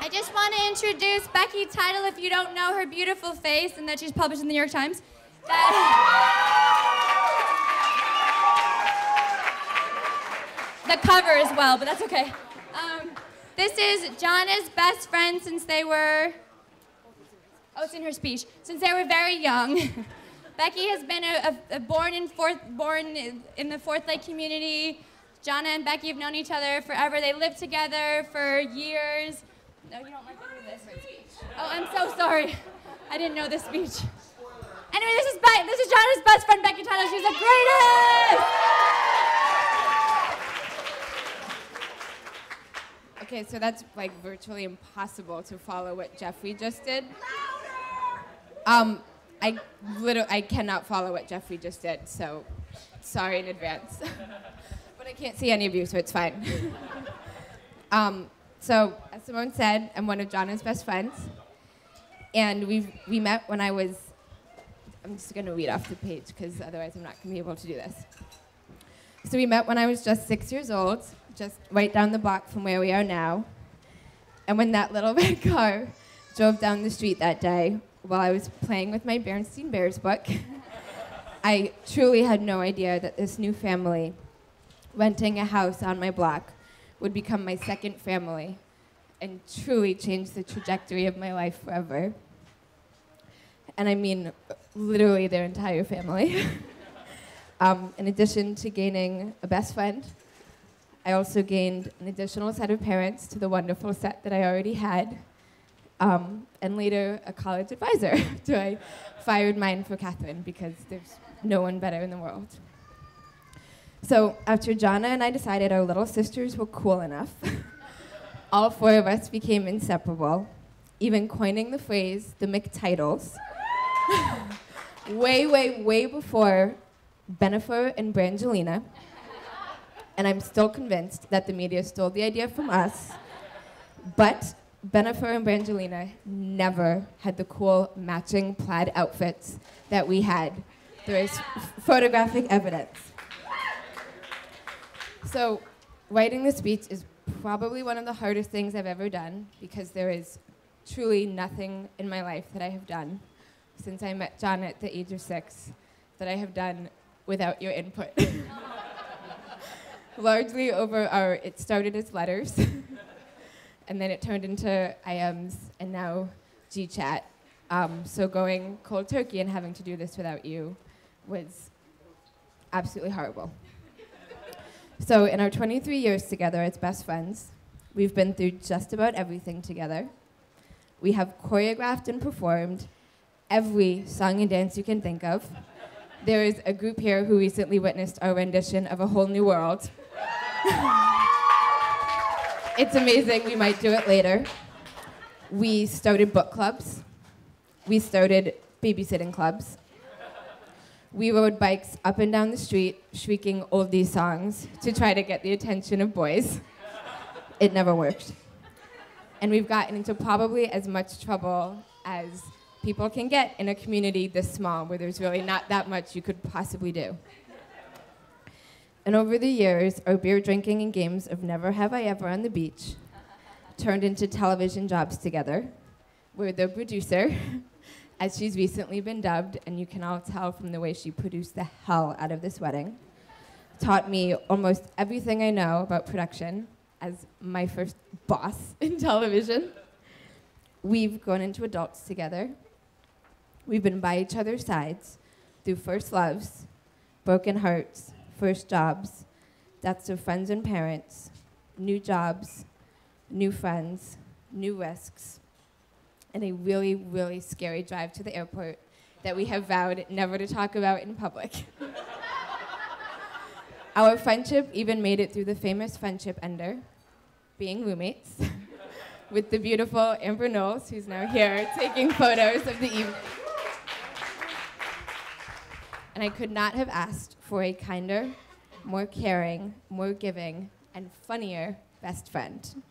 I just want to introduce Becky Title, if you don't know her beautiful face and that she's published in the New York Times. The cover as well, but that's okay. This is Jonna's best friend since they were, it's in her speech, since they were very young. Becky has been born in the Fourth Lake community. Jonna and Becky have known each other forever. They lived together for years. No, you don't like any of this. Oh, I'm so sorry. I didn't know this speech. Anyway, this is Jonna's best friend, Becky Tyler. She's the greatest! Okay, so that's like virtually impossible to follow what Jeffrey just did. I cannot follow what Jeffrey just did, so sorry in advance. But I can't see any of you, so it's fine. So, as Simone said, I'm one of Jonna's best friends. And we met when I was, I'm just going to read off the page, because otherwise I'm not going to be able to do this. So we met when I was just 6 years old, just right down the block from where we are now. And when that little red car drove down the street that day, while I was playing with my Berenstain Bears book, I truly had no idea that this new family, renting a house on my block, would become my second family and truly change the trajectory of my life forever. And I mean, literally their entire family. In addition to gaining a best friend, I also gained an additional set of parents to the wonderful set that I already had, and later a college advisor after I fired mine for Catherine, because there's no one better in the world. So after Jonna and I decided our little sisters were cool enough, all four of us became inseparable, even coining the phrase, the McTitles, way before Bennifer and Brangelina. And I'm still convinced that the media stole the idea from us, but Bennifer and Brangelina never had the cool matching plaid outfits that we had. There is photographic evidence. So writing the speech is probably one of the hardest things I've ever done, because there is truly nothing in my life that I have done since I met Jonna at the age of 6 that I have done without your input. Largely it started as letters, and then it turned into IMs, and now GChat. So going cold turkey and having to do this without you was absolutely horrible. So in our 23 years together as best friends, we've been through just about everything together. We have choreographed and performed every song and dance you can think of. There is a group here who recently witnessed our rendition of A Whole New World. It's amazing, we might do it later. We started book clubs. We started babysitting clubs. We rode bikes up and down the street, shrieking oldie songs to try to get the attention of boys. It never worked. And we've gotten into probably as much trouble as people can get in a community this small, where there's really not that much you could possibly do. And over the years, our beer drinking and games of Never Have I Ever on the beach turned into television jobs together, where the producer, as she's recently been dubbed, and you can all tell from the way she produced the hell out of this wedding, taught me almost everything I know about production as my first boss in television. We've grown into adults together. We've been by each other's sides through first loves, broken hearts, first jobs, deaths of friends and parents, new jobs, new friends, new risks, and a really, really scary drive to the airport that we have vowed never to talk about in public. Our friendship even made it through the famous friendship ender, being roommates, with the beautiful Amber Knowles, who's now here taking photos of the evening. And I could not have asked for a kinder, more caring, more giving, and funnier best friend.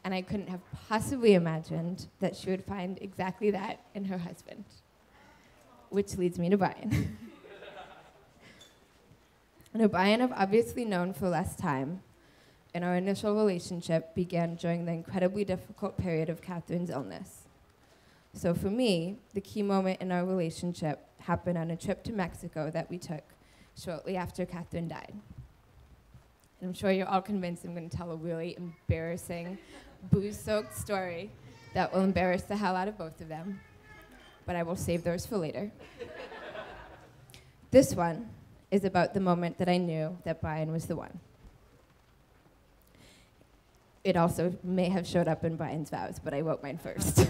And I couldn't have possibly imagined that she would find exactly that in her husband. Which leads me to Brian. And Brian I've obviously known for less time, and our initial relationship began during the incredibly difficult period of Catherine's illness. So for me, the key moment in our relationship happened on a trip to Mexico that we took shortly after Catherine died. And I'm sure you're all convinced I'm going to tell a really embarrassing, booze-soaked story that will embarrass the hell out of both of them, but I will save those for later. This one is about the moment that I knew that Brian was the one. It also may have showed up in Brian's vows, but I wrote mine first.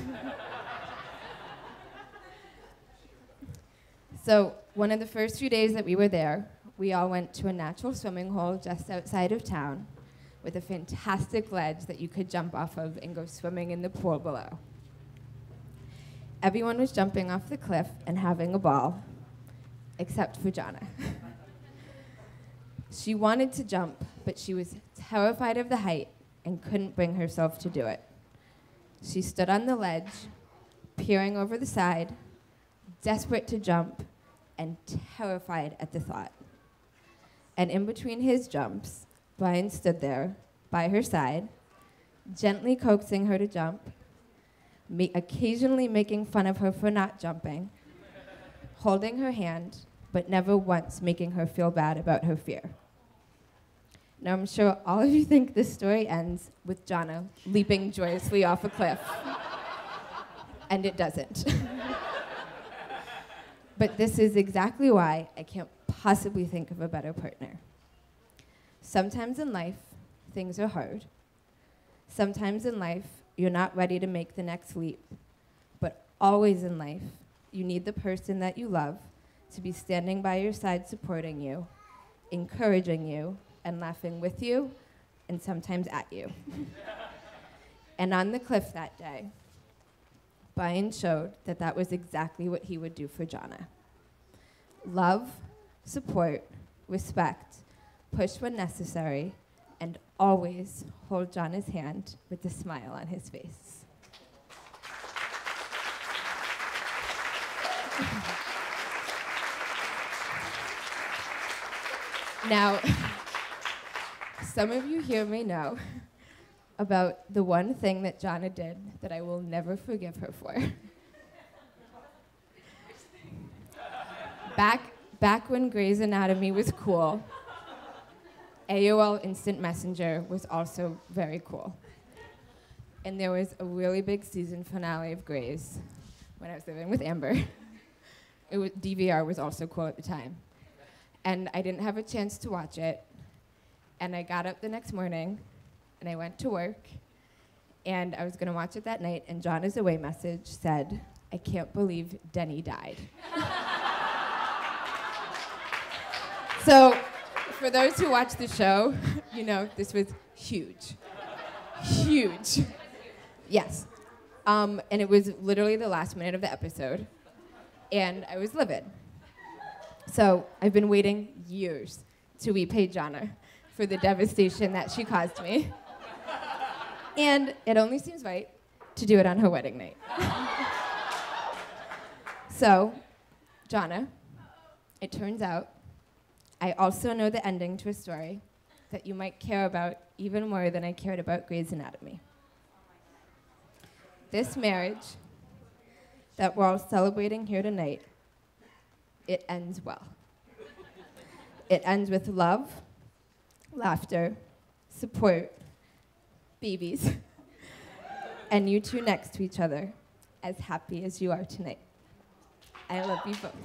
So one of the first few days that we were there, we all went to a natural swimming hole just outside of town with a fantastic ledge that you could jump off of and go swimming in the pool below. Everyone was jumping off the cliff and having a ball, except for Jonna. She wanted to jump, but she was terrified of the height and couldn't bring herself to do it. She stood on the ledge, peering over the side, desperate to jump, and terrified at the thought. And in between his jumps, Brian stood there by her side, gently coaxing her to jump, occasionally making fun of her for not jumping, holding her hand, but never once making her feel bad about her fear. Now, I'm sure all of you think this story ends with Jonna leaping joyously off a cliff. And it doesn't. But this is exactly why I can't possibly think of a better partner. Sometimes in life, things are hard. Sometimes in life, you're not ready to make the next leap. But always in life, you need the person that you love to be standing by your side supporting you, encouraging you, and laughing with you, and sometimes at you. And on the cliff that day, Brian showed that that was exactly what he would do for Jonna. Love, support, respect, push when necessary, and always hold Jonna's hand with a smile on his face. Now, some of you here may know about the one thing that Jonna did that I will never forgive her for. Back when Grey's Anatomy was cool, AOL Instant Messenger was also very cool. And there was a really big season finale of Grey's when I was living with Amber. DVR was also cool at the time. And I didn't have a chance to watch it. And I got up the next morning, and I went to work, and I was going to watch it that night, and Jonna's away message said, "I can't believe Denny died." So, for those who watch the show, you know this was huge. Huge. Yes. And it was literally the last minute of the episode, and I was livid. So, I've been waiting years to repay Jonna for the devastation that she caused me. And it only seems right to do it on her wedding night. So, Jonna, it turns out I also know the ending to a story that you might care about even more than I cared about Grey's Anatomy. This marriage that we're all celebrating here tonight, it ends well. It ends with love, laughter, support, babies, and you two next to each other, as happy as you are tonight. I love you both.